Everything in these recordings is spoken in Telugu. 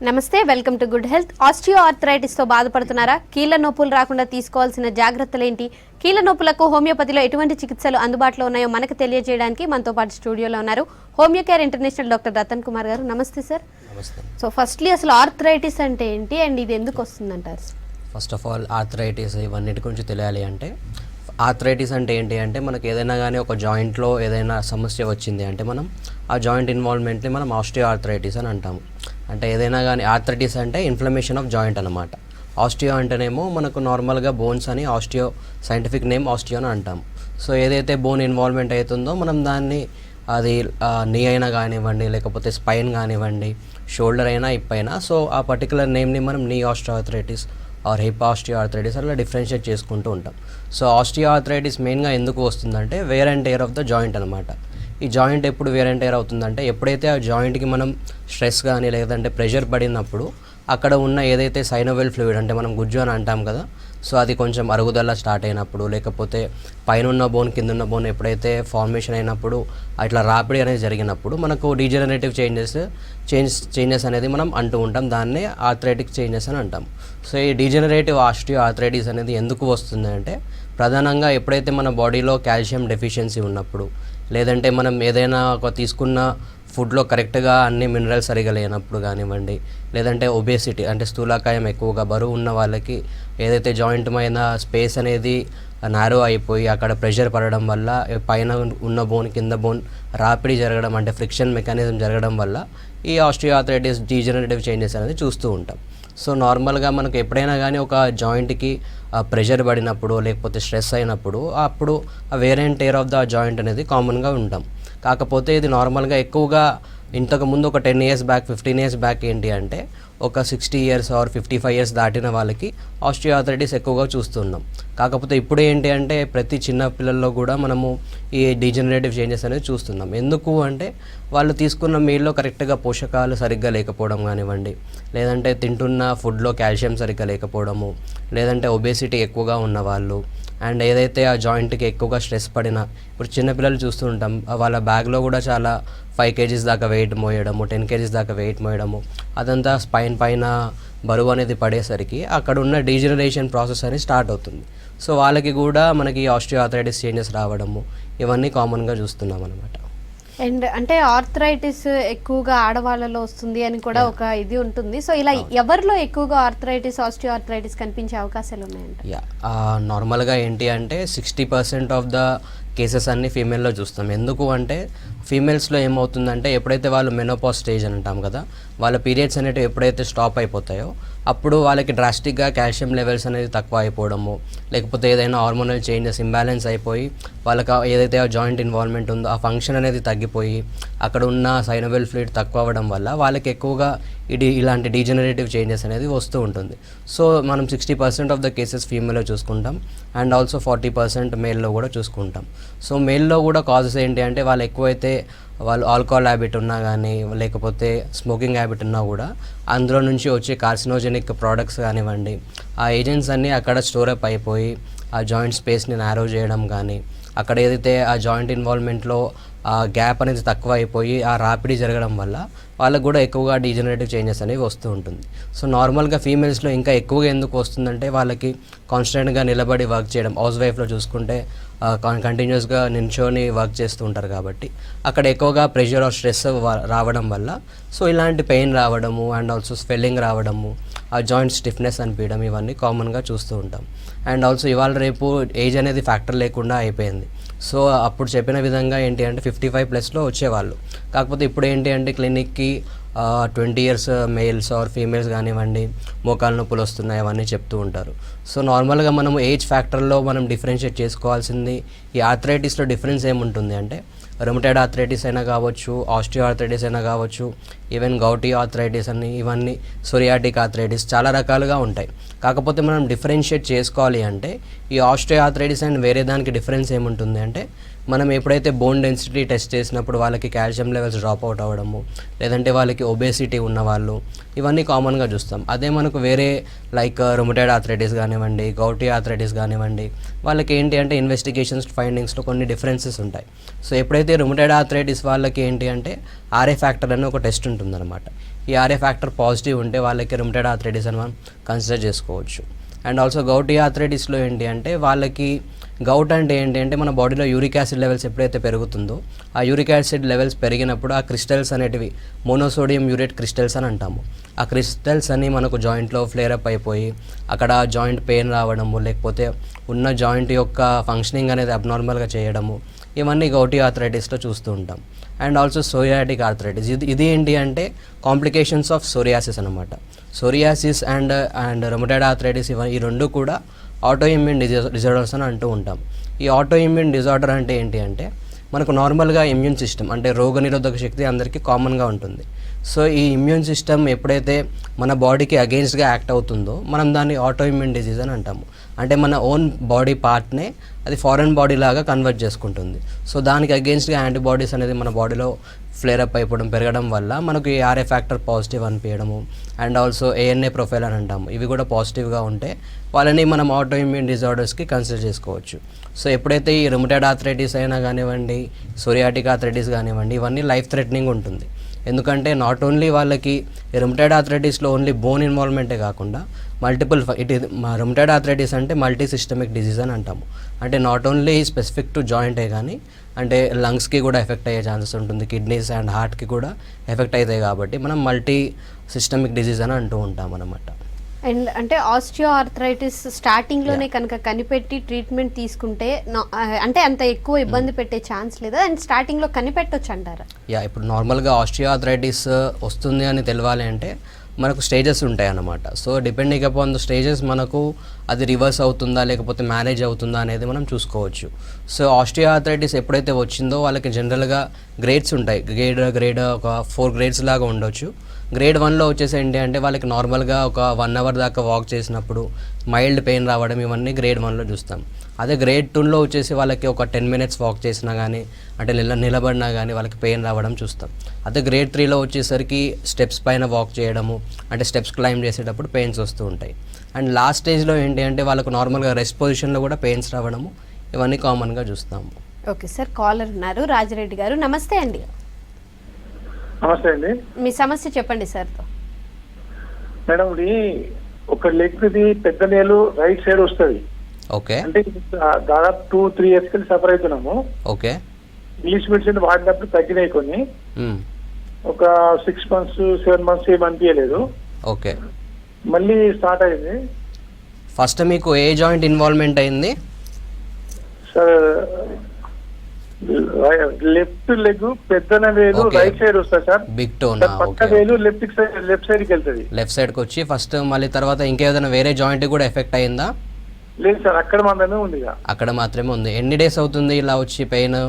నమస్తే, welcome to good health. Osteo ఆర్థరైటిస్తో బాధపడుతున్నారా? కీళ్ల నొప్పులు రాకుండా తీసుకోవాల్సిన జాగ్రత్తలేంటి? కీళ్ల నొప్పులకు హోమియోపతిలో ఎటువంటి చికిత్సలు అందుబాటులో ఉన్నాయో మనకు తెలియజేయడానికి మనతో పాటు స్టూడియోలో ఉన్నారు Homeo Care International doctor Ratan Kumar గారు. నమస్తే సార్. సో ఫస్ట్లీ అసలు ఆర్థరైటిస్ అంటే ఏంటి అండ్ ఇది ఎందుకు వస్తుందంటారు? ఫస్ట్ ఆఫ్ ఆల్ ఆర్థరైటిస్ ఇవన్నిటి గురించి తెలియాలి అంటే ఆర్థరైటిస్ అంటే ఏంటి అంటే మనకు ఏదైనా కానీ ఒక జాయింట్లో ఏదైనా సమస్య వచ్చింది అంటే మనం ఆ జాయింట్ ఇన్వాల్వ్మెంట్ని మనం ఆస్టియో ఆర్థరైటిస్ అని అంటాము. అంటే ఏదైనా కానీ ఆర్థరైటిస్ అంటే ఇన్ఫ్లమేషన్ ఆఫ్ జాయింట్ అనమాట. ఆస్టియో అంటేనేమో మనకు నార్మల్గా బోన్స్ అని ఆస్టియో సైంటిఫిక్ నేమ్ ఆస్టియో అని అంటాము. సో ఏదైతే బోన్ ఇన్వాల్వ్మెంట్ అవుతుందో మనం దాన్ని అది నీ అయినా కానివ్వండి, లేకపోతే స్పైన్ కానివ్వండి, షోల్డర్ అయినా హిప్ అయినా, సో ఆ పర్టికులర్ నేమ్ని మనం knee osteoarthritis or hip osteoarthritis అలా డిఫరెన్షియేట్ చేసుకుంటూ ఉంటాం. సో ఆస్టియో ఆర్థరైటిస్ మెయిన్గా ఎందుకు వస్తుందంటే wear and tear of the joint అనమాట. ఈ జాయింట్ ఎప్పుడు వేర్ అండ్ టేర్ అవుతుందంటే ఎప్పుడైతే ఆ జాయింట్కి మనం స్ట్రెస్ కానీ లేదంటే ప్రెషర్ పడినప్పుడు అక్కడ ఉన్న ఏదైతే సైనోవెల్ ఫ్లూయిడ్ అంటే మనం గుజ్జు అని అంటాం కదా, సో అది కొంచెం అరుగుదల స్టార్ట్ అయినప్పుడు, లేకపోతే పైన ఉన్న బోన్ కింద ఉన్న బోన్ ఎప్పుడైతే ఫార్మేషన్ అయినప్పుడు అట్లా రాపిడి అనేది జరిగినప్పుడు మనకు డీజనరేటివ్ చేంజెస్ అనేది మనం అంటూ ఉంటాం. దాన్నే ఆర్థరైటిక్ చేంజెస్ అని అంటాం. సో ఈ డీజనరేటివ్ ఆస్టియో ఆర్థరైటిస్ అనేది ఎందుకు వస్తుంది అంటే ప్రధానంగా ఎప్పుడైతే మన బాడీలో కాల్షియం డెఫిషియన్సీ ఉన్నప్పుడు, లేదంటే మనం ఏదైనా ఒక తీసుకున్న ఫుడ్లో కరెక్ట్గా అన్ని మినరల్స్ సరిగా లేనప్పుడు కానివ్వండి, లేదంటే ఒబేసిటీ అంటే స్థూలకాయం ఎక్కువగా బరువు ఉన్న వాళ్ళకి ఏదైతే జాయింట్ మీద స్పేస్ అనేది నారో అయిపోయి అక్కడ ప్రెషర్ పడడం వల్ల పైన ఉన్న బోన్ కింద బోన్ రాపిడి జరగడం అంటే ఫ్రిక్షన్ మెకానిజం జరగడం వల్ల ఈ ఆస్టియో ఆర్థరైటిస్ డీజనరేటివ్ చేంజెస్ అనేది చూస్తూ ఉంటాం. సో నార్మల్గా మనకు ఎప్పుడైనా కానీ ఒక జాయింట్కి ప్రెషర్ పడినప్పుడు లేకపోతే స్ట్రెస్ అయినప్పుడు అప్పుడు wear and tear of the joint అనేది కామన్గా ఉంటాం. కాకపోతే ఇది నార్మల్గా ఎక్కువగా ఇంతకుముందు ఒక 10 years బ్యాక్ 15 years బ్యాక్ ఏంటి అంటే ఒక 60 years ఆర్ 55 years దాటిన వాళ్ళకి ఆస్టియో ఆర్థరైటిస్ ఎక్కువగా చూస్తున్నాం. కాకపోతే ఇప్పుడు ఏంటి అంటే ప్రతి చిన్న పిల్లల్లో కూడా మనము ఈ డీజనరేటివ్ చేంజెస్ అనేది చూస్తున్నాం. ఎందుకు అంటే వాళ్ళు తీసుకున్న మీల్లో కరెక్ట్గా పోషకాలు సరిగ్గా లేకపోవడం కానివ్వండి, లేదంటే తింటున్న ఫుడ్లో కాల్షియం సరిగ్గా లేకపోవడము, లేదంటే ఒబేసిటీ ఎక్కువగా ఉన్నవాళ్ళు, అండ్ ఏదైతే ఆ జాయింట్కి ఎక్కువగా స్ట్రెస్ పడినా ఇప్పుడు చిన్నపిల్లలు చూస్తూ ఉంటాం వాళ్ళ బ్యాగ్లో కూడా చాలా 5 kgs దాకా వెయిట్ మోయడము, 10 kgs దాకా వెయిట్ మోయడము, అదంతా స్పైన్ పైన బరువు అనేది పడేసరికి అక్కడ ఉన్న డీజనరేషన్ ప్రాసెస్ అనేది స్టార్ట్ అవుతుంది. సో వాళ్ళకి కూడా మనకి ఆస్టియో ఆర్థరైటిస్ చేంజెస్ రావడము ఇవన్నీ కామన్గా చూస్తున్నాం అనమాట. అండ్ అంటే ఆర్థరైటిస్ ఎక్కువగా ఆడవాళ్ళలో వస్తుంది అని కూడా ఒక ఇది ఉంటుంది. సో ఇలా ఎవరిలో ఎక్కువగా ఆస్టియో ఆర్థరైటిస్ కనిపించే అవకాశాలు ఉన్నాయంట? నార్మల్గా ఏంటి అంటే 60% ఆఫ్ ద కేసెస్ అన్ని ఫీమేల్లో చూస్తాం. ఎందుకు అంటే ఫీమేల్స్లో ఏమవుతుందంటే ఎప్పుడైతే వాళ్ళు మెనోపాజ్ స్టేజ్ అని అంటాం కదా, వాళ్ళ పీరియడ్స్ అనేవి ఎప్పుడైతే స్టాప్ అయిపోతాయో అప్పుడు వాళ్ళకి డ్రాస్టిక్గా కాల్షియం లెవెల్స్ అనేది తక్కువ అయిపోవడము, లేకపోతే ఏదైనా హార్మోనల్ చేంజెస్ ఇంబ్యాలెన్స్ అయిపోయి వాళ్ళకి ఏదైతే ఆ జాయింట్ ఇన్వాల్వ్మెంట్ ఉందో ఆ ఫంక్షన్ అనేది తగ్గిపోయి అక్కడ ఉన్న సైనోవెల్ ఫ్లూయిడ్ తక్కువ అవ్వడం వల్ల వాళ్ళకి ఎక్కువగా ఇలాంటి డీజనరేటివ్ చేంజెస్ అనేది వస్తూ ఉంటుంది. సో మనం 60% ఆఫ్ ద కేసెస్ ఫీమేల్లో చూసుకుంటాం అండ్ ఆల్సో 40% మేల్లో కూడా చూసుకుంటాం. సో మేల్లో కూడా కాజెస్ ఏంటి అంటే వాళ్ళు ఎక్కువైతే వాళ్ళు ఆల్కహాల్ హ్యాబిట్ ఉన్నా కానీ లేకపోతే స్మోకింగ్ హ్యాబిట్ ఉన్నా కూడా అందులో నుంచి వచ్చే కార్సినోజెనిక్ ప్రోడక్ట్స్ కానివ్వండి, ఆ ఏజెంట్స్ అన్నీ అక్కడ స్టోరప్ అయిపోయి ఆ జాయింట్ స్పేస్ని నారో చేయడం కానీ, అక్కడ ఏదైతే ఆ జాయింట్ ఇన్వాల్వ్మెంట్లో ఆ గ్యాప్ అనేది తక్కువ అయిపోయి ఆ రాపిడి జరగడం వల్ల వాళ్ళకు కూడా ఎక్కువగా డీజనరేటివ్ చేంజెస్ అనేవి వస్తూ ఉంటుంది. సో నార్మల్గా ఫీమేల్స్లో ఇంకా ఎక్కువగా ఎందుకు వస్తుందంటే వాళ్ళకి కాన్స్టెంట్గా నిలబడి వర్క్ చేయడం, హౌస్ వైఫ్లో చూసుకుంటే కంటిన్యూస్గా నిల్చొని వర్క్ చేస్తూ ఉంటారు కాబట్టి అక్కడ ఎక్కువగా ప్రెషర్ ఆర్ స్ట్రెస్ రావడం వల్ల సో ఇలాంటి పెయిన్ రావడము అండ్ ఆల్సో స్వెల్లింగ్ రావడము, ఆ జాయింట్ స్టిఫ్నెస్ అనిపించడం ఇవన్నీ కామన్గా చూస్తూ ఉంటాం. అండ్ ఆల్సో ఇవాళ రేపు ఏజ్ అనేది ఫ్యాక్టర్ లేకుండా అయిపోయింది. సో అప్పుడు చెప్పిన విధంగా ఏంటి అంటే 55+ వచ్చేవాళ్ళు, కాకపోతే ఇప్పుడు ఏంటి అంటే క్లినిక్కి 20 years మేల్స్ ఆర్ ఫీమేల్స్ కానివ్వండి మోకాలు నొప్పులు వస్తున్నాయి అవన్నీ చెప్తూ ఉంటారు. సో నార్మల్గా మనం ఏజ్ ఫ్యాక్టర్లో మనం డిఫరెన్షియేట్ చేసుకోవాల్సింది ఈ ఆర్థరైటిస్లో డిఫరెన్స్ ఏముంటుంది అంటే రుమటాయిడ్ ఆర్థరైటిస్ అయినా కావచ్చు, ఆస్టియో ఆర్థరైటిస్ అయినా కావచ్చు, ఈవెన్ గౌటీ ఆర్థరైటిస్ అని ఇవన్నీ సోరియాటిక్ ఆర్థరైటిస్ చాలా రకాలుగా ఉంటాయి. కాకపోతే మనం డిఫరెన్షియేట్ చేసుకోవాలి అంటే ఈ ఆస్టియో ఆర్థరైటిస్ అండ్ వేరే దానికి డిఫరెన్స్ ఏముంటుంది అంటే మనం ఎప్పుడైతే బోన్ డెన్సిటీ టెస్ట్ చేసినప్పుడు వాళ్ళకి కాల్షియం లెవెల్స్ డ్రాప్ అవుట్ అవ్వడము, లేదంటే వాళ్ళకి ఒబేసిటీ ఉన్నవాళ్ళు ఇవన్నీ కామన్గా చూస్తాం. అదే మనకు వేరే లైక్ రుమటాయిడ్ ఆర్థరైటిస్ కానివ్వండి, గౌటీ ఆర్థరైటిస్ కానివ్వండి, వాళ్ళకి ఏంటి అంటే ఇన్వెస్టిగేషన్స్ ఫైండింగ్స్లో కొన్ని డిఫరెన్సెస్ ఉంటాయి. సో ఎప్పుడైతే రుమటాయిడ్ ఆర్థరైటిస్ వాళ్ళకి ఏంటి అంటే ఆర్ఏ ఫ్యాక్టర్ అని ఒక టెస్ట్ ఉంటుందన్నమాట. ఈ ఆర్ఏ ఫ్యాక్టర్ పాజిటివ్ ఉంటే వాళ్ళకి రుమటైడ్ ఆర్థరైటిస్ అని మనం కన్సిడర్ చేసుకోవచ్చు. అండ్ ఆల్సో గౌటీ ఆర్థరైటిస్లో ఏంటి అంటే వాళ్ళకి గౌట్ అంటే ఏంటి అంటే మన బాడీలో యూరిక్ యాసిడ్ లెవెల్స్ ఎప్పుడైతే పెరుగుతుందో ఆ యూరిక్ యాసిడ్ లెవెల్స్ పెరిగినప్పుడు ఆ క్రిస్టల్స్ అనేటివి మోనోసోడియం యూరేట్ క్రిస్టల్స్ అని అంటాము. ఆ క్రిస్టల్స్ అని మనకు జాయింట్లో ఫ్లేరప్ అయిపోయి అక్కడ జాయింట్ పెయిన్ రావడము, లేకపోతే ఉన్న జాయింట్ యొక్క ఫంక్షనింగ్ అనేది అబ్నార్మల్గా చేయడము, ఇవన్నీ గౌటీ ఆర్థరైటిస్లో చూస్తూ ఉంటాం. అండ్ ఆల్సో సోరియాటిక్ ఆర్థరైటిస్, ఇది ఏంటి అంటే కాంప్లికేషన్స్ ఆఫ్ సోరియాసిస్ అనమాట. సోరియాసిస్ అండ్ రుమటైడ్ ఆర్థరైటిస్ ఈ రెండు కూడా ఆటో ఇమ్యూన్ డిజార్డర్స్ అని అంటూ ఉంటాం. ఈ ఆటో ఇమ్యూన్ డిజార్డర్ అంటే ఏంటి అంటే మనకు నార్మల్గా ఇమ్యూన్ సిస్టమ్ అంటే రోగనిరోధక శక్తి అందరికీ కామన్గా ఉంటుంది. సో ఈ ఇమ్యూన్ సిస్టమ్ ఎప్పుడైతే మన బాడీకి అగెయిన్స్ట్గా యాక్ట్ అవుతుందో మనం దాన్ని ఆటో ఇమ్యూన్ డిజీజ్ అని అంటాము. అంటే మన ఓన్ బాడీ పార్ట్నే అది ఫారెన్ బాడీ లాగా కన్వర్ట్ చేసుకుంటుంది. సో దానికి అగెయిన్స్ట్గా యాంటీబాడీస్ అనేది మన బాడీలో ఫ్లేరప్ అయిపోవడం పెరగడం వల్ల మనకు ఈ ఆర్ఏ ఫ్యాక్టర్ పాజిటివ్ అనిపించడము అండ్ ఆల్సో ఏఎన్ఏ ప్రొఫైల్ అని అంటాము. ఇవి కూడా పాజిటివ్గా ఉంటే వాళ్ళని మనం ఆటో ఇమ్యూన్ డిజార్డర్స్కి కన్సిడర్ చేసుకోవచ్చు. సో ఎప్పుడైతే ఈ రుమటైడ్ ఆర్థరైటిస్ అయినా కానివ్వండి, సోరియాటిక్ ఆర్థరైటిస్ కానివ్వండి, ఇవన్నీ లైఫ్ థ్రెటనింగ్ ఉంటుంది. ఎందుకంటే నాట్ ఓన్లీ వాళ్ళకి రుమటైడ్ ఆర్థరైటిస్లో ఓన్లీ బోన్ ఇన్వాల్వ్మెంటే కాకుండా మల్టిపుల్ రుమటైడ్ ఆర్థరైటిస్ అంటే మల్టీ సిస్టమిక్ డిజీజ్ అని అంటాము. అంటే నాట్ ఓన్లీ స్పెసిఫిక్ టు జాయింటే కానీ అంటే లంగ్స్కి కూడా ఎఫెక్ట్ అయ్యే ఛాన్సెస్ ఉంటుంది, కిడ్నీస్ అండ్ హార్ట్కి కూడా ఎఫెక్ట్ అవుతాయి. కాబట్టి మనం మల్టీ సిస్టమిక్ డిజీజ్ అని అంటూ ఉంటాం అన్నమాట. అండ్ అంటే ఆస్టియో ఆర్థరైటిస్ స్టార్టింగ్లోనే కనుక కనిపెట్టి ట్రీట్మెంట్ తీసుకుంటే అంటే అంత ఎక్కువ ఇబ్బంది పెట్టే ఛాన్స్ లేదా, అండ్ స్టార్టింగ్లో కనిపెట్టొచ్చు అంటారా? ఇప్పుడు నార్మల్గా ఆస్టియో ఆర్థరైటిస్ వస్తుంది అని తెలియాలి అంటే మనకు స్టేజెస్ ఉంటాయి అన్నమాట. So depending upon the stages మనకు అది రివర్స్ అవుతుందా లేకపోతే మేనేజ్ అవుతుందా అనేది మనం చూసుకోవచ్చు. సో ఆస్టియో ఆర్థరైటిస్ ఎప్పుడైతే వచ్చిందో వాళ్ళకి జనరల్గా గ్రేడ్స్ ఉంటాయి. గ్రేడ్ ఒక 4 గ్రేడ్స్ లాగా ఉండొచ్చు. గ్రేడ్ 1లో వచ్చేసి ఏంటి అంటే వాళ్ళకి నార్మల్గా ఒక 1 అవర్ దాకా వాక్ చేసినప్పుడు మైల్డ్ పెయిన్ రావడం, ఇవన్నీ గ్రేడ్ 1లో చూస్తాం. అదే గ్రేడ్ 2లో వచ్చేసి వాళ్ళకి ఒక 10 మినిట్స్ వాక్ చేసినా కానీ అంటే నిలబడినా కానీ వాళ్ళకి పెయిన్ రావడం చూస్తాం. అదే గ్రేడ్ 3లో వచ్చేసరికి స్టెప్స్ పైన వాక్ చేయడము అంటే స్టెప్స్ క్లైంబ్ చేసేటప్పుడు పెయిన్స్ వస్తూ ఉంటాయి. అండ్ లాస్ట్ స్టేజ్లో ఏంటి అంటే వాళ్ళకు నార్మల్గా రెస్ట్ పొజిషన్లో కూడా పెయిన్స్ రావడము, ఇవన్నీ కామన్గా చూస్తాము. ఓకే సార్, కాలర్ ఉన్నారు రాజిరెడ్డి గారు. నమస్తే అండి. నమస్తే అండి. మీ సమస్య చెప్పండి సార్తో. మేడం, ఇది ఒక లెగ్ ది పెద్ద నేలు రైట్ సైడ్ వస్తుంది. ఓకే. అంటే దాదాపు 2-3 ఇయర్స్ కి సఫర్ అవుతున్నాము. ఓకే. ఇంగ్లీష్ మెడిసిన్ వాడినప్పుడు తగ్గినాయి కొన్ని, ఒక 6 months 7 months ఏం అనిపించలేదు. ఓకే. మళ్ళీ స్టార్ట్ అయింది. ఫస్ట్ మీకు ఏ జాయింట్ ఇన్వాల్వ్మెంట్ అయింది సార్? లెఫ్ట్ లెగ్ పెద్ద వేలు రైట్ సైడ్ వస్తుంది సార్. Big toe. పక్క వేలు లెఫ్ట్ సైడ్ కి వెళ్తుంది. లెఫ్ట్ సైడ్ కి వచ్చి ఫస్ట్ మళ్ళీ తర్వాత ఇంకేదైనా వేరే జాయింట్ కూడా ఎఫెక్ట్ అయిందా? లేదు సార్, అక్కడ మాత్రమే ఉంది. అక్కడ మాత్రమే ఉంది. ఎన్ని డేస్ అవుతుంది ఇలా వచ్చి pain?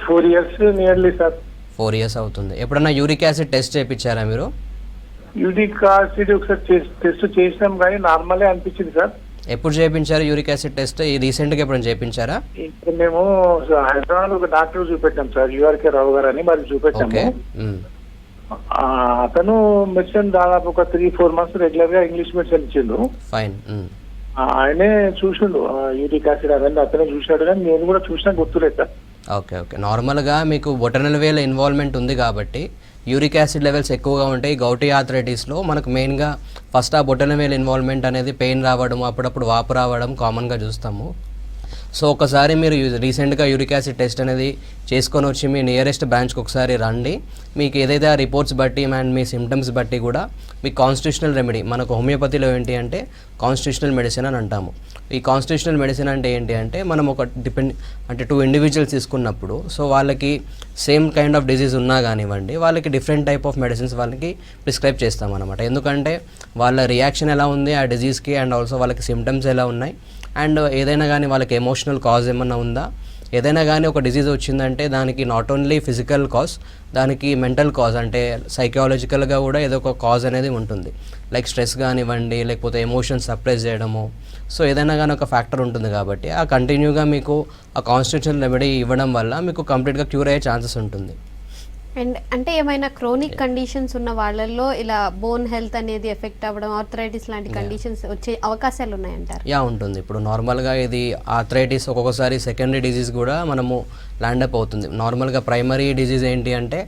4 years nearly sir. 4 years అవుతుంది. ఎప్పుడన్నా యూరిక్ యాసిడ్ టెస్ట్ చేయించారా మీరు? యూరిక్ యాసిడ్ ఒకసారి టెస్ట్ చేసినాం కానీ నార్మలే అనిపించింది సార్. ఎప్పుడు చేయించారు యూరిక్ యాసిడ్ టెస్ట్? ఈ రీసెంట్గా ఎప్పుడైనా చేయించారా? ఇప్పుడు మేము హైదరాబాద్ ఒక డాక్టర్ చూపెట్టాం సార్, యుఆర్కే రావు గారు అని, మరి చూపెట్టాము. అతను మెడిసిన్ దాదాపు ఒక 3-4 months రెగ్యులర్ గా ఇంగ్లీష్ మెడిసిన్ ఇచ్చిండు. ఫైన్. ఆయనే చూసిండు యూరిక్ యాసిడ్ అవన్నీ అతనే చూసాడు, కానీ నేను కూడా చూసినా గుర్తులేదు సార్. ఓకే. నార్మల్గా మీకు బొటనల్ వేల ఇన్వాల్వ్మెంట్ ఉంది కాబట్టి యూరిక్ యాసిడ్ లెవెల్స్ ఎక్కువగా ఉంటాయి. గౌటీ ఆర్థరైటిస్లో మనకు మెయిన్గా ఫస్ట్ ఆ బొటనల్ వేల ఇన్వాల్వ్మెంట్ అనేది పెయిన్ రావడం, అప్పుడప్పుడు వాపు రావడం కామన్గా చూస్తాము. సో ఒకసారి మీరు రీసెంట్గా యూరిక్ యాసిడ్ టెస్ట్ అనేది చేసుకొని వచ్చి మీ నియరెస్ట్ బ్రాంచ్కి ఒకసారి రండి. మీకు ఏదైతే ఆ రిపోర్ట్స్ బట్టి అండ్ మీ సిమ్టమ్స్ బట్టి కూడా మీకు కాన్స్టిట్యూషనల్ రెమెడీ, మనకు హోమియోపతిలో ఏంటి అంటే కాన్స్టిట్యూషనల్ మెడిసిన్ అని అంటాము. ఈ కాన్స్టిట్యూషనల్ మెడిసిన్ అంటే ఏంటి అంటే మనం ఒక అంటే 2 individuals తీసుకున్నప్పుడు సో వాళ్ళకి సేమ్ కైండ్ ఆఫ్ డిజీజ్ ఉన్నా కానివ్వండి వాళ్ళకి డిఫరెంట్ టైప్ ఆఫ్ మెడిసిన్స్ వాళ్ళకి ప్రిస్క్రైబ్ చేస్తాం అనమాట. ఎందుకంటే వాళ్ళ రియాక్షన్ ఎలా ఉంది ఆ డిజీజ్కి అండ్ ఆల్సో వాళ్ళకి సిమ్టమ్స్ ఎలా ఉన్నాయి అండ్ ఏదైనా కానీ వాళ్ళకి ఎమోషనల్ కాజ్ ఏమన్నా ఉందా, ఏదైనా కానీ ఒక డిజీజ్ వచ్చిందంటే దానికి నాట్ ఓన్లీ ఫిజికల్ కాజ్, దానికి మెంటల్ కాజ్ అంటే సైకాలజికల్గా కూడా ఏదో ఒక కాజ్ అనేది ఉంటుంది. లైక్ స్ట్రెస్ కానివ్వండి లేకపోతే ఎమోషన్స్ సప్రెస్ చేయడము, సో ఏదైనా కానీ ఒక ఫ్యాక్టర్ ఉంటుంది. కాబట్టి ఆ కంటిన్యూగా మీకు ఆ కాన్స్టిట్యూషనల్ రెమెడీ ఇవ్వడం వల్ల మీకు కంప్లీట్గా క్యూర్ అయ్యే ఛాన్సెస్ ఉంటుంది. అండ్ అంటే ఏమైనా క్రోనిక్ కండిషన్స్ ఉన్న వాళ్ళల్లో ఇలా బోన్ హెల్త్ అనేది ఎఫెక్ట్ అవ్వడం, ఆర్థరైటిస్ లాంటి కండిషన్స్ వచ్చే అవకాశాలు ఉన్నాయంటారు? ఉంటుంది. ఇప్పుడు నార్మల్గా ఇది ఆర్థరైటిస్ ఒక్కొక్కసారి సెకండరీ డిజీజ్ కూడా మనము ల్యాండప్ అవుతుంది. నార్మల్గా ప్రైమరీ డిజీజ్ ఏంటి అంటే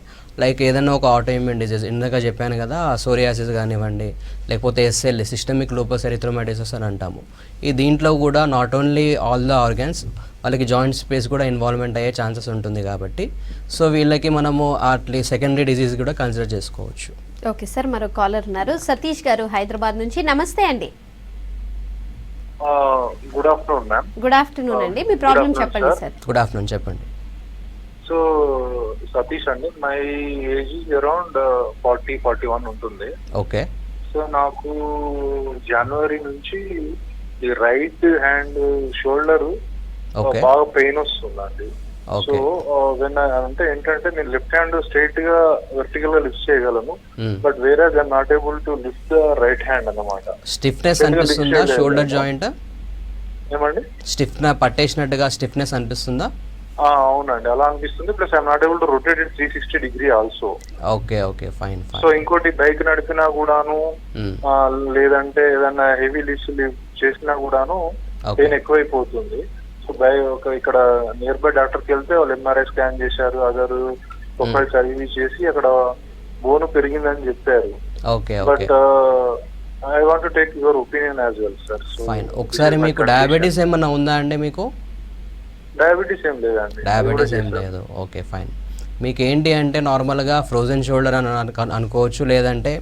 లైక్ ఏదైనా ఒక ఆటోఇమ్యూన్ డిజీజ్ ఇందాక చెప్పాను కదా, సోరియాసిస్ కానివ్వండి, లేకపోతే ఎస్ఎల్ సిస్టమిక్ లూపస్ ఎరిథ్రోమాటోసిస్ అని అంటాము. ఈ దీంట్లో కూడా not only all the organs, వాళ్ళకి జాయింట్ స్పేస్ కూడా ఇన్వాల్వ్మెంట్ అయ్యే ఛాన్సెస్ ఉంటుంది కాబట్టి సో వీళ్ళకి మనము అట్లీ సెకండరీ డిజీజ్ కూడా కన్సిడర్ చేసుకోవచ్చు. ఓకే సార్, మరో కాలర్ ఉన్నారు. సతీష్ గారు హైదరాబాద్ నుంచి. నమస్తే అండి. Good afternoon ma'am. Good afternoon అండి. మీ ప్రాబ్లం చెప్పండి సార్. గుడ్ ఆఫ్టర్నూన్, చెప్పండి. సో సతీష్ అండి, మై ఏజ్ అరౌండ్ 40-41 ఉంటుంది. ఓకే. సో నాకు జనవరి నుంచి ఈ రైట్ హ్యాండ్ షోల్డర్ ఓకే. బాగా పెయిన్ వస్తుందండి. సో వెన్ అంటే ఏంటంటే నేను లెఫ్ట్ హ్యాండ్ స్ట్రైట్ గా వెర్టికల్ గా లిఫ్ట్ చేయగలను, బట్ వేరే I'm not able to lift the right hand అన్నమాట. స్టిఫ్నెస్ అనిపిస్తుందా షోల్డర్ జాయింట్? ఏమండి? పట్టేసినట్టుగా స్టిఫ్నెస్ అనిపిస్తుందా? అవునండి, అలా అనిపిస్తుంది. Plus I'm not able to rotate it 360 degree also. Okay okay, fine. So ఇంకోటి బైక్ నడిపినా కూడాను లేదంటే ఏదన్నా హెవీ లిఫ్ట్ చేసినా కూడాను పెయిన్ ఎక్కువైపోతుంది. సో ఇక్కడ నియర్ బై డాక్టర్కి వెళ్తే వాళ్ళు ఎంఆర్ఐ స్కాన్ చేశారు, అదర్ ప్రొఫైల్స్ అవి చేసి అక్కడ బోన్ పెరిగిందని చెప్పారు. But I want to take your opinion as well sir. Fine. ఒకసారి మీకు డయాబెటీస్ ఏమన్నా ఉందా అండి? మీకు డయాబెటీస్ ఏం లేదండి. డయాబెటీస్ ఏం లేదు. Okay, fine. మీకు ఏంటి అంటే నార్మల్గా ఫ్రోజన్ షోల్డర్ అని అనుకోవచ్చు, లేదంటే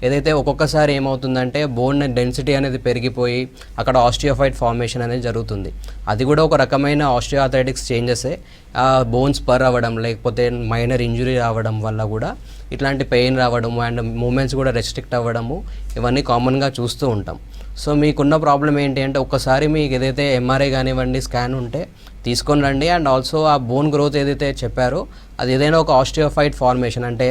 ఏదైతే ఒక్కొక్కసారి ఏమవుతుందంటే బోన్ డెన్సిటీ అనేది పెరిగిపోయి అక్కడ ఆస్టియోఫైట్ ఫార్మేషన్ అనేది జరుగుతుంది. అది కూడా ఒక రకమైన ఆస్టియోఆర్థరైటిక్స్ చేంజెసే. బోన్స్ స్పర్ అవ్వడం లేకపోతే మైనర్ ఇంజురీ రావడం వల్ల కూడా ఇట్లాంటి పెయిన్ రావడము అండ్ మూమెంట్స్ కూడా రెస్ట్రిక్ట్ అవ్వడము ఇవన్నీ కామన్గా చూస్తూ ఉంటాం. సో మీకున్న ప్రాబ్లం ఏంటి అంటే ఒక్కసారి మీకు ఏదైతే ఎంఆర్ఐ కానివ్వండి స్కాన్ ఉంటే తీసుకొని రండి. అండ్ ఆల్సో ఆ బోన్ గ్రోత్ ఏదైతే చెప్పారో అది ఏదైనా ఒక ఆస్టియోఫైట్ ఫార్మేషన్ అంటే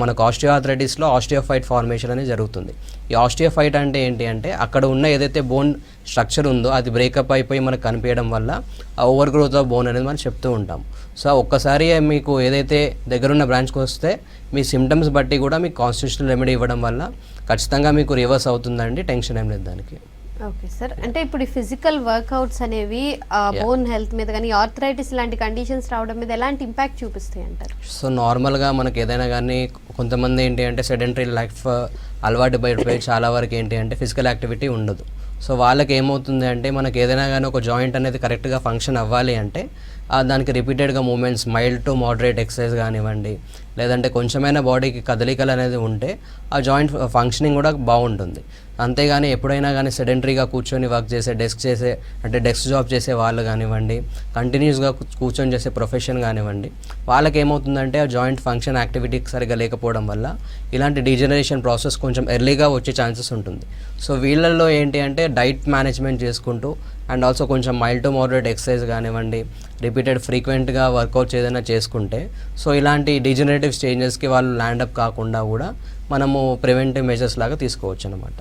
మనకు ఆస్టియోఆర్థరైటిస్లో ఆస్టియోఫైట్ ఫార్మేషన్ అనేది జరుగుతుంది. ఈ ఆస్టియోఫైట్ అంటే ఏంటి అంటే అక్కడ ఉన్న ఏదైతే బోన్ స్ట్రక్చర్ ఉందో అది బ్రేకప్ అయిపోయి మనకు కనిపించడం వల్ల ఆ ఓవర్ గ్రోత్ ఆఫ్ బోన్ అనేది మనం చెప్తూ ఉంటాం. సో ఒక్కసారి మీకు ఏదైతే దగ్గరున్న బ్రాంచ్కి వస్తే మీ సిమ్టమ్స్ బట్టి కూడా మీకు కాన్స్టిట్యూషనల్ రెమెడీ ఇవ్వడం వల్ల ఖచ్చితంగా మీకు రివర్స్ అవుతుందండి. టెన్షన్ ఏం లేదు దానికి. ఓకే సార్, అంటే ఇప్పుడు ఈ ఫిజికల్ వర్కౌట్స్ అనేవి బోన్ హెల్త్ మీద కానీ ఆర్థరైటిస్ లాంటి కండిషన్స్ రావడం మీద ఎలాంటి ఇంపాక్ట్ చూపిస్తాయి అంటారు? సో నార్మల్గా మనకి ఏదైనా కానీ కొంతమంది ఏంటి అంటే సెడెంటరీ లైఫ్ అలవాటు పడిపోయి చాలా వరకు ఏంటి అంటే ఫిజికల్ యాక్టివిటీ ఉండదు. సో వాళ్ళకి ఏమవుతుంది అంటే మనకి ఏదైనా కానీ ఒక జాయింట్ అనేది కరెక్ట్గా ఫంక్షన్ అవ్వాలి అంటే దానికి రిపీటెడ్గా movements mild to moderate exercise కానివ్వండి, లేదంటే కొంచెమైనా బాడీకి కదలికలు అనేది ఉంటే ఆ జాయింట్ ఫంక్షనింగ్ కూడా బాగుంటుంది. అంతేగాని ఎప్పుడైనా కానీ సెడెంటరీగా కూర్చొని వర్క్ చేసే డెస్క్ జాబ్ చేసే వాళ్ళు కానివ్వండి, కంటిన్యూస్గా కూర్చొని చేసే ప్రొఫెషన్ కానివ్వండి, వాళ్ళకి ఏమవుతుందంటే ఆ జాయింట్ ఫంక్షన్ యాక్టివిటీ సరిగా లేకపోవడం వల్ల ఇలాంటి డీజనరేషన్ ప్రాసెస్ కొంచెం ఎర్లీగా వచ్చే ఛాన్సెస్ ఉంటుంది. సో వీళ్ళల్లో ఏంటి అంటే డైట్ మేనేజ్మెంట్ చేసుకుంటూ అండ్ ఆల్సో కొంచెం మైల్డ్ టు మోడరేట్ ఎక్సర్సైజ్ కానివ్వండి, రిపీటెడ్ ఫ్రీక్వెంట్గా వర్కౌట్స్ ఏదైనా చేసుకుంటే సో ఇలాంటి డీజనరేటివ్ చేంజెస్కి వాళ్ళు ల్యాండప్ కాకుండా కూడా మనము ప్రివెంటివ్ మెజర్స్ లాగా తీసుకోవచ్చు అనమాట.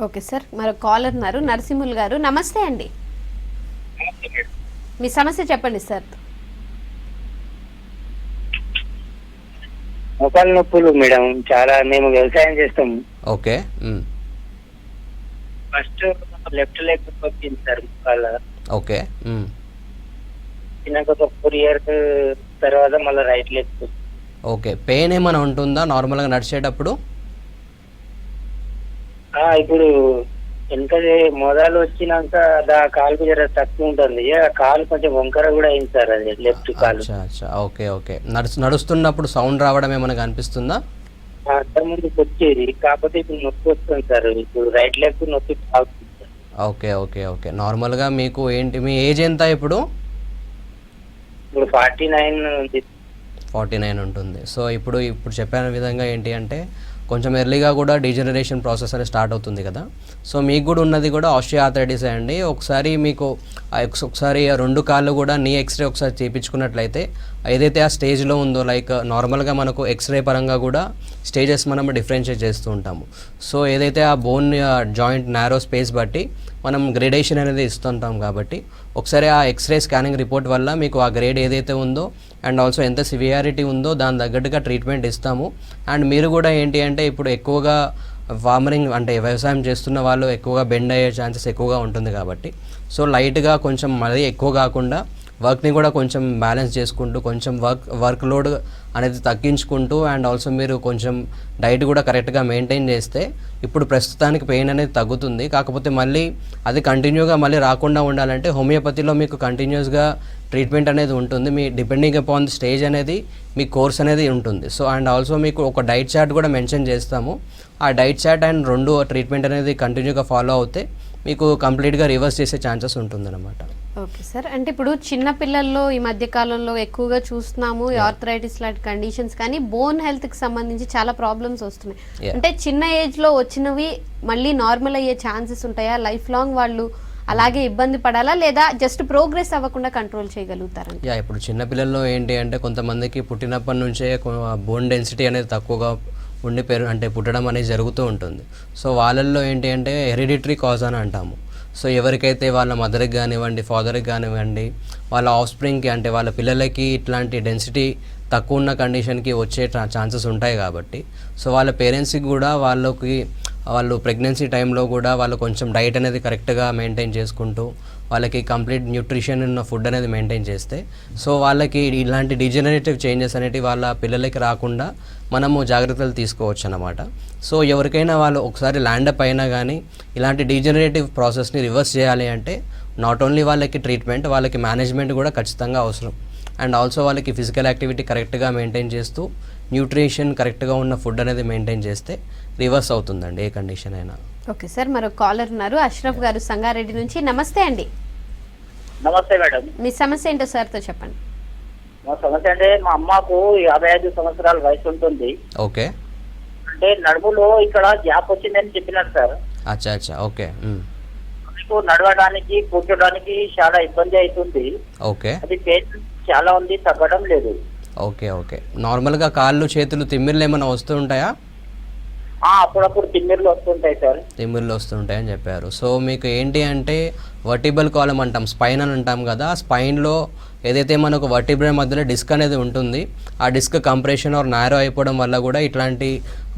ఓకే సార్, మరో కాలర్ ఉన్నారు. నరసింహుల్ గారు. నమస్తే అండి. మీ సమస్య చెప్పండి సార్. మోకాలు నొప్పులు మేడం, చాలా. మేము వ్యవసాయం చేస్తాం. ఓకే. ఫస్ట్ లెఫ్ట్ లెగ్ వచ్చింది సార్ మోకాళ్ళ. ఓకే. చిన్నగా ఒక 4 years తర్వాత మళ్ళీ రైట్ లెగ్. ఓకే. పెయిన్ ఏమైనా ఉంటుందా నార్మల్గా నడిచేటప్పుడు? ఇప్పుడు వెనక మొదలు వచ్చినాక కాలుకు జర తక్కువ ఉంటుంది, కాలు కొంచెం వంకర కూడా అయింది సార్, అది లెఫ్ట్ కాలు. Okay okay. నడుస్తున్నప్పుడు సౌండ్ రావడం ఏమైనా కనిపిస్తుందా? ముందు వచ్చేది, కాకపోతే ఇప్పుడు నొప్పి వస్తుంది సార్. ఇప్పుడు రైట్ లెగ్ నొప్పి బాగుంది. Okay okay okay. నార్మల్గా మీకు ఏంటి, మీ ఏజ్ ఎంత ఇప్పుడు? ఇప్పుడు 49 ఉంది. 49 ఉంటుంది. సో ఇప్పుడు చెప్పిన విధంగా ఏంటి అంటే కొంచెం ఎర్లీగా కూడా డీజనరేషన్ ప్రాసెస్ అనేది స్టార్ట్ అవుతుంది కదా. సో మీకు కూడా ఉన్నది కూడా ఆస్టియోఆర్థరైటిస్ అండి. ఒకసారి మీకు ఒకసారి 2 కాళ్ళు కూడా నీ ఎక్స్రే ఒకసారి చేయించుకున్నట్లయితే ఏదైతే ఆ స్టేజ్లో ఉందో, లైక్ నార్మల్గా మనకు ఎక్స్రే పరంగా కూడా స్టేజెస్ మనం డిఫరెన్షియేట్ చేస్తూ ఉంటాము. సో ఏదైతే ఆ బోన్ జాయింట్ నారో స్పేస్ బట్టి మనం గ్రేడేషన్ అనేది ఇస్తుంటాం కాబట్టి ఒకసారి ఆ ఎక్స్రే స్కానింగ్ రిపోర్ట్ వల్ల మీకు ఆ గ్రేడ్ ఏదైతే ఉందో అండ్ ఆల్సో ఎంత సివియారిటీ ఉందో దాని తగ్గట్టుగా ట్రీట్మెంట్ ఇస్తాము. అండ్ మీరు కూడా ఏంటి అంటే ఇప్పుడు ఎక్కువగా ఫార్మరింగ్ అంటే వ్యవసాయం చేస్తున్న వాళ్ళు ఎక్కువగా బెండ్ అయ్యే ఛాన్సెస్ ఎక్కువగా ఉంటుంది కాబట్టి సో లైట్గా కొంచెం మరీ ఎక్కువ కాకుండా వర్క్ని కూడా కొంచెం బ్యాలెన్స్ చేసుకుంటూ కొంచెం వర్క్ లోడ్ అనేది తగ్గించుకుంటూ అండ్ ఆల్సో మీరు కొంచెం డైట్ కూడా కరెక్ట్గా మెయింటైన్ చేస్తే ఇప్పుడు ప్రస్తుతానికి పెయిన్ అనేది తగ్గుతుంది. కాకపోతే మళ్ళీ అది కంటిన్యూగా మళ్ళీ రాకుండా ఉండాలంటే హోమియోపతిలో మీకు కంటిన్యూస్గా ట్రీట్మెంట్ అనేది ఉంటుంది. మీ డిపెండింగ్ అపాన్ స్టేజ్ అనేది మీ కోర్స్ అనేది ఉంటుంది. సో అండ్ ఆల్సో మీకు ఒక డైట్ చార్ట్ కూడా మెన్షన్ చేస్తాము. ఆ డైట్ చార్ట్ అండ్ రెండు ట్రీట్మెంట్ అనేది కంటిన్యూగా ఫాలో అవుతే మీకు కంప్లీట్గా రివర్స్ చేసే ఛాన్సెస్ ఉంటుందన్నమాట. ఓకే సార్, అంటే ఇప్పుడు చిన్న పిల్లల్లో ఈ మధ్య కాలంలో ఎక్కువగా చూస్తున్నాము ఆర్థరైటిస్ లాంటి కండిషన్స్, కానీ బోన్ హెల్త్కి సంబంధించి చాలా ప్రాబ్లమ్స్ వస్తున్నాయి. అంటే చిన్న ఏజ్లో వచ్చినవి మళ్ళీ నార్మల్ అయ్యే ఛాన్సెస్ ఉంటాయా? లైఫ్ లాంగ్ వాళ్ళు అలాగే ఇబ్బంది పడాలా, లేదా జస్ట్ ప్రోగ్రెస్ అవ్వకుండా కంట్రోల్ చేయగలుగుతారండి? ఇప్పుడు చిన్నపిల్లల్లో ఏంటి అంటే కొంతమందికి పుట్టినప్పటి నుంచే బోన్ డెన్సిటీ అనేది తక్కువగా ఉండి అంటే పుట్టడం అనేది జరుగుతూ ఉంటుంది. సో వాళ్ళల్లో ఏంటి అంటే హెరిడిటరీ కాజ్ అని అంటాము. సో ఎవరికైతే వాళ్ళ మదర్కి కానివ్వండి, ఫాదర్కి కానివ్వండి, వాళ్ళ ఆఫ్ స్ప్రింగ్కి అంటే వాళ్ళ పిల్లలకి ఇట్లాంటి డెన్సిటీ తక్కువ ఉన్న కండిషన్కి వచ్చే ఛాన్సెస్ ఉంటాయి కాబట్టి సో వాళ్ళ పేరెంట్స్కి కూడా వాళ్ళు ప్రెగ్నెన్సీ టైంలో కూడా వాళ్ళు కొంచెం డైట్ అనేది కరెక్ట్గా మెయింటైన్ చేసుకుంటూ వాళ్ళకి కంప్లీట్ న్యూట్రిషన్ ఉన్న ఫుడ్ అనేది మెయింటైన్ చేస్తే సో వాళ్ళకి ఇలాంటి డిజనరేటివ్ చేంజెస్ అనేవి వాళ్ళ పిల్లలకి రాకుండా మనము జాగ్రత్తలు తీసుకోవచ్చు అన్నమాట. సో ఎవరికైనా వాళ్ళు ఒకసారి ల్యాండప్ అయినా కానీ ఇలాంటి డిజనరేటివ్ ప్రాసెస్ని రివర్స్ చేయాలి అంటే నాట్ ఓన్లీ వాళ్ళకి ట్రీట్మెంట్, వాళ్ళకి మేనేజ్మెంట్ కూడా ఖచ్చితంగా అవసరం. అండ్ ఆల్సో వాళ్ళకి ఫిజికల్ యాక్టివిటీ కరెక్ట్గా మెయింటైన్ చేస్తూ న్యూట్రిషన్ కరెక్ట్గా ఉన్న ఫుడ్ అనేది మెయింటైన్ చేస్తే రివర్స్ అవుతుందండి ఏ కండిషన్ అయినా. ఓకే సార్, మరో కాలర్ ఉన్నారు, అష్రఫ్ గారు సంగారెడ్డి నుంచి. నమస్తే అండి. నమస్తే మేడం. మీ సమస్య ఏంటో సార్తో చెప్పండి. మా సమస్య అంటే మా అమ్మకు 55 సంవత్సరాల వయసు ఉంటుంది. ఓకే. అంటే నడుములో ఇక్కడ గ్యాప్ వచ్చిందని చెప్పినారు సార్. అచ్చా ఓకే. మీకు నడవడానికి కూర్చోడానికి చాలా ఇబ్బంది అవుతుంది. ఓకే. అది పెయిన్ చాలా ఉంది, తగ్గడం లేదు. ఓకే. నార్మల్గా కాళ్ళు చేతులు తిమ్మిర్లు ఏమైనా వస్తూ ఉంటాయా? అప్పుడప్పుడు తిమ్మిర్లు వస్తుంటాయి సార్. తిమ్మిర్లు వస్తుంటాయని చెప్పారు. సో మీకు ఏంటి అంటే వర్టిబుల్ కాలం అంటాం, స్పైన్ అని అంటాం కదా. ఆ స్పైన్లో ఏదైతే మనకు వర్టిబ్రా మధ్యలో డిస్క్ అనేది ఉంటుంది, ఆ డిస్క్ కంప్రెషన్ ఆర్ నారో అయిపోవడం వల్ల కూడా ఇట్లాంటి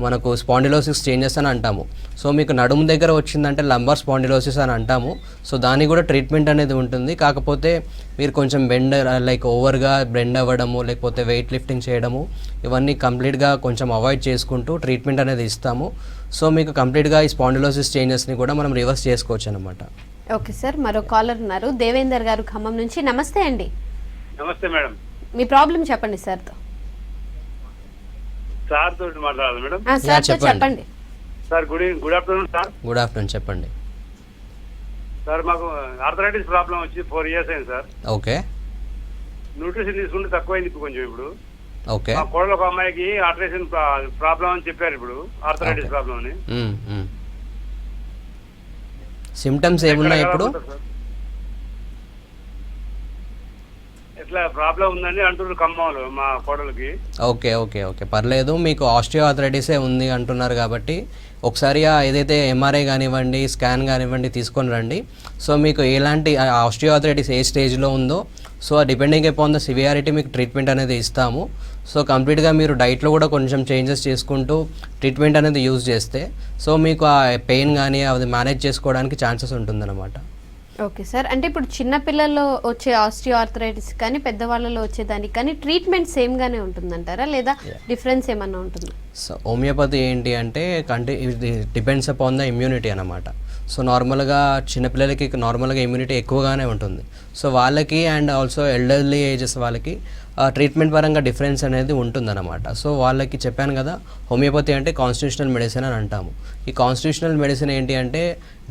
మనకు స్పాండిలోసిస్ చేంజెస్ అని అంటాము. సో మీకు నడుము దగ్గర వచ్చిందంటే లంబార్ స్పాండిలోసిస్ అని అంటాము. సో దానికి కూడా ట్రీట్మెంట్ అనేది ఉంటుంది. కాకపోతే మీరు కొంచెం ఓవర్గా బెండ్ అవ్వడము, లేకపోతే వెయిట్ లిఫ్టింగ్ చేయడము, ఇవన్నీ కంప్లీట్గా కొంచెం అవాయిడ్ చేసుకుంటూ ట్రీట్మెంట్ అనేది ఇస్తాము. సో మీకు కంప్లీట్గా ఈ స్పాండిలోసిస్ చేంజెస్ని కూడా మనం రివర్స్ చేసుకోవచ్చు అనమాట. ఓకే సార్, మరో కాలర్ ఉన్నారు, దేవేందర్ గారు ఖమ్మం నుంచి. నమస్తే అండి. నమస్తే మేడం. మీ ప్రాబ్లం చెప్పండి సార్తో. సార్ తోటి మాట్లాడాలి మేడం. సార్తో చెప్పండి. Sir good afternoon sir. Good afternoon, చెప్పండి సార్. మాకు ఆర్థరైటిస్ ప్రాబ్లం వచ్చి 4 years అయింది సార్. ఓకే. న్యూట్రిషన్ తీసుకుంటే తక్కువైంది కొంచెం. ఇప్పుడు ఓకే. మా కోడలు ఒక అమ్మాయికి ఆర్థరైటిస్ ప్రాబ్లం అని చెప్పారు. ఇప్పుడు ఆర్థరైటిస్ ప్రాబ్లం అని. సిమ్టమ్స్ ఏమున్నాయి ఇప్పుడు? ఎట్లా ప్రాబ్లం ఉందని అంటున్నారు ఖమ్మంలో మా కోడలికి. ఓకే పర్లేదు. మీకు ఆస్టియో ఆర్థరైటిసే ఉంది అంటున్నారు కాబట్టి ఒకసారి ఏదైతే ఎంఆర్ఐ కానివ్వండి, స్కాన్ కానివ్వండి తీసుకొని రండి. సో మీకు ఎలాంటి ఆస్టియో ఆర్థరైటిస్ ఏ స్టేజ్లో ఉందో so depending upon the severity మీకు ట్రీట్మెంట్ అనేది ఇస్తాము. సో కంప్లీట్గా మీరు డైట్లో కూడా కొంచెం చేంజెస్ చేసుకుంటూ ట్రీట్మెంట్ అనేది యూజ్ చేస్తే సో మీకు ఆ పెయిన్ కానీ అది మేనేజ్ చేసుకోవడానికి ఛాన్సెస్ ఉంటుందన్నమాట. ఓకే సార్, అంటే ఇప్పుడు చిన్న పిల్లల్లో వచ్చే ఆస్టియో ఆర్థరైటిస్ కానీ పెద్దవాళ్ళలో వచ్చేదానికి కానీ ట్రీట్మెంట్ సేమ్గానే ఉంటుందంటారా, లేదా డిఫరెన్స్ ఏమన్నా ఉంటుందా? సో హోమియోపతి ఏంటి అంటే ఇది డిపెండ్స్ అపాన్ ద ఇమ్యూనిటీ అన్నమాట. సో నార్మల్గా చిన్నపిల్లలకి నార్మల్గా ఇమ్యూనిటీ ఎక్కువగానే ఉంటుంది. సో వాళ్ళకి అండ్ ఆల్సో ఎల్డర్లీ ఏజెస్ వాళ్ళకి ట్రీట్మెంట్ పరంగా డిఫరెన్స్ అనేది ఉంటుందన్నమాట. సో వాళ్ళకి చెప్పాను కదా, హోమియోపతి అంటే కాన్స్టిట్యూషనల్ మెడిసిన్ అని అంటాము. ఈ కాన్స్టిట్యూషనల్ మెడిసిన్ ఏంటి అంటే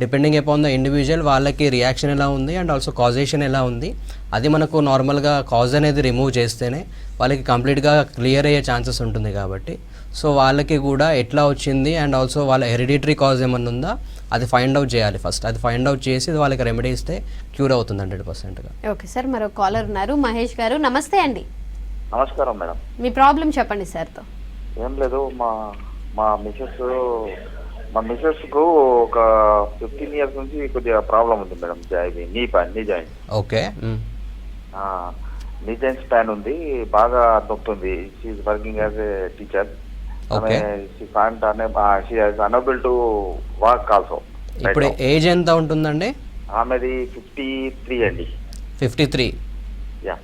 డిపెండింగ్ అపాన్ ద ఇండివిజువల్ వాళ్ళకి రియాక్షన్ ఎలా ఉంది అండ్ ఆల్సో కాజేషన్ ఎలా ఉంది, అది మనకు నార్మల్గా కాజ్ అనేది రిమూవ్ చేస్తేనే వాళ్ళకి కంప్లీట్గా క్లియర్ అయ్యే ఛాన్సెస్ ఉంటుంది. కాబట్టి సో వాళ్ళకి కూడా ఎట్లా వచ్చింది అండ్ ఆల్సో వాళ్ళ హెరిడిటరీ కాజ్ ఏమన్నా ఉందా అది ఫైండ్ అవుట్ చేయాలి ఫస్ట్. అది ఫైండ్ అవుట్ చేసి వాళ్ళకి రెమెడీ ఇస్తే క్యూర్ అవుతుంది 100%గా. ఓకే సార్, మరో కాలర్ ఉన్నారు, మహేష్ గారు. నమస్తే అండి. నమస్కారం మేడం. మీ ప్రాబ్లం చెప్పండి సార్తో. ఏం లేదు, మా మిసెస్ కు ఒక 15 years నుంచి కొద్దిగా ప్రాబ్లం ఉంది madam. Knee joint. Okay. Knee joints pain ఉంది, బాగా నొప్పుంది. She working as a teacher. Unable to walk also. ఇప్పుడు ఏజ్ ఎంత ఉంటుందండి? ఆమెది 53 అండి. 53. యా.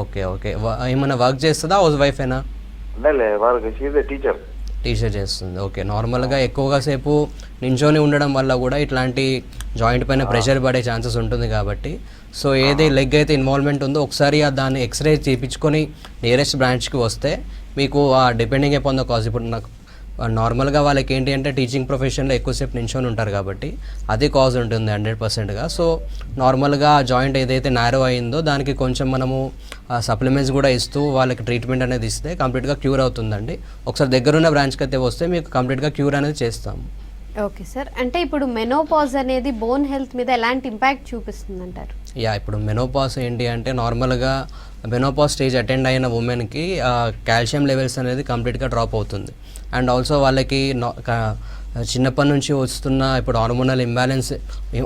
ఓకే ఓకే ఏమైనా వర్క్ చేస్తుందా హౌస్ వైఫేనా? లే వాళ్ళకి షీఈ్ ఎ టీచర్. టీచర్ చేస్తుంది. ఓకే. నార్మల్గా ఎక్కువగా సేపు నించొని ఉండడం వల్ల కూడా ఇట్లాంటి జాయింట్ పైన ప్రెషర్ పడే ఛాన్సెస్ ఉంటుంది కాబట్టి సో ఏది లెగ్ అయితే ఇన్వాల్వ్మెంట్ ఉందో ఒకసారి దాన్ని ఎక్స్రే చేయించుకొని నియరెస్ట్ బ్రాంచ్కి వస్తే మీకు డిపెండింగ్ అపాన్ ద కాజ్, ఇప్పుడు నాకు నార్మల్గా వాళ్ళకి ఏంటి అంటే టీచింగ్ ప్రొఫెషన్లో ఎక్కువసేపు నించొని ఉంటారు కాబట్టి అదే కాజ్ ఉంటుంది 100%గా. సో నార్మల్గా జాయింట్ ఏదైతే నారో అయిందో దానికి కొంచెం మనము సప్లిమెంట్స్ కూడా ఇస్తూ వాళ్ళకి ట్రీట్మెంట్ అనేది ఇస్తే కంప్లీట్గా క్యూర్ అవుతుందండి. ఒకసారి దగ్గరున్న బ్రాంచ్కి అయితే వస్తే మీకు కంప్లీట్గా క్యూర్ అనేది చేస్తాము. ఓకే సార్, అంటే ఇప్పుడు మెనోపాజ్ అనేది బోన్ హెల్త్ మీద ఎలాంటి ఇంపాక్ట్ చూపిస్తుంది అంటారు? ఇప్పుడు మెనోపాజ్ ఏంటి అంటే నార్మల్గా మెనోపాజ్ స్టేజ్ అటెండ్ అయిన ఉమెన్కి కాల్షియం లెవెల్స్ అనేది కంప్లీట్గా డ్రాప్ అవుతుంది. అండ్ ఆల్సో వాళ్ళకి చిన్నప్పటి నుంచి వస్తున్న ఇప్పుడు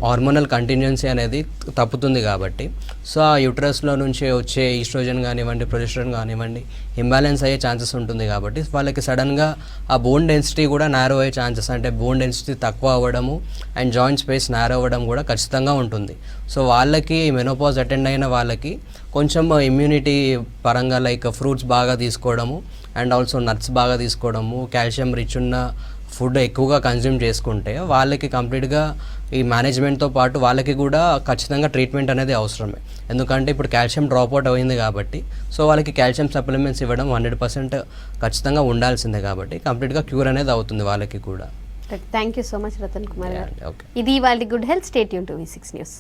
హార్మోనల్ కంటిన్యూన్సీ అనేది తప్పుతుంది కాబట్టి సో ఆ యూట్రస్లో నుంచి వచ్చే ఈస్ట్రోజన్ కానివ్వండి, ప్రొజెస్టరాన్ కానివ్వండి ఇంబ్యాలెన్స్ అయ్యే ఛాన్సెస్ ఉంటుంది కాబట్టి వాళ్ళకి సడన్గా ఆ బోన్ డెన్సిటీ కూడా నారో అయ్యే ఛాన్సెస్, అంటే బోన్ డెన్సిటీ తక్కువ అవ్వడము అండ్ జాయింట్ స్పేస్ నారో అవ్వడం కూడా ఖచ్చితంగా ఉంటుంది. సో వాళ్ళకి మెనోపాజ్ అటెండ్ అయిన వాళ్ళకి కొంచెం ఇమ్యూనిటీ పరంగా లైక్ ఫ్రూట్స్ బాగా తీసుకోవడము అండ్ ఆల్సో నట్స్ బాగా తీసుకోవడము, కాల్షియం రిచ్ ఉన్న ఫుడ్ ఎక్కువగా కన్జ్యూమ్ చేసుకుంటే వాళ్ళకి కంప్లీట్గా ఈ మేనేజ్మెంట్తో పాటు వాళ్ళకి కూడా ఖచ్చితంగా ట్రీట్మెంట్ అనేది అవసరమే. ఎందుకంటే ఇప్పుడు కాల్షియం డ్రాప్ అవుట్ అయింది కాబట్టి సో వాళ్ళకి కాల్షియం సప్లిమెంట్స్ ఇవ్వడం 100% ఖచ్చితంగా ఉండాల్సిందే కాబట్టి కంప్లీట్గా క్యూర్ అనేది అవుతుంది వాళ్ళకి కూడా. Thank you so much Ratan Kumar గారు. ఓకే. ఇది వాళ్ళ good health. Stay tune to V6 news.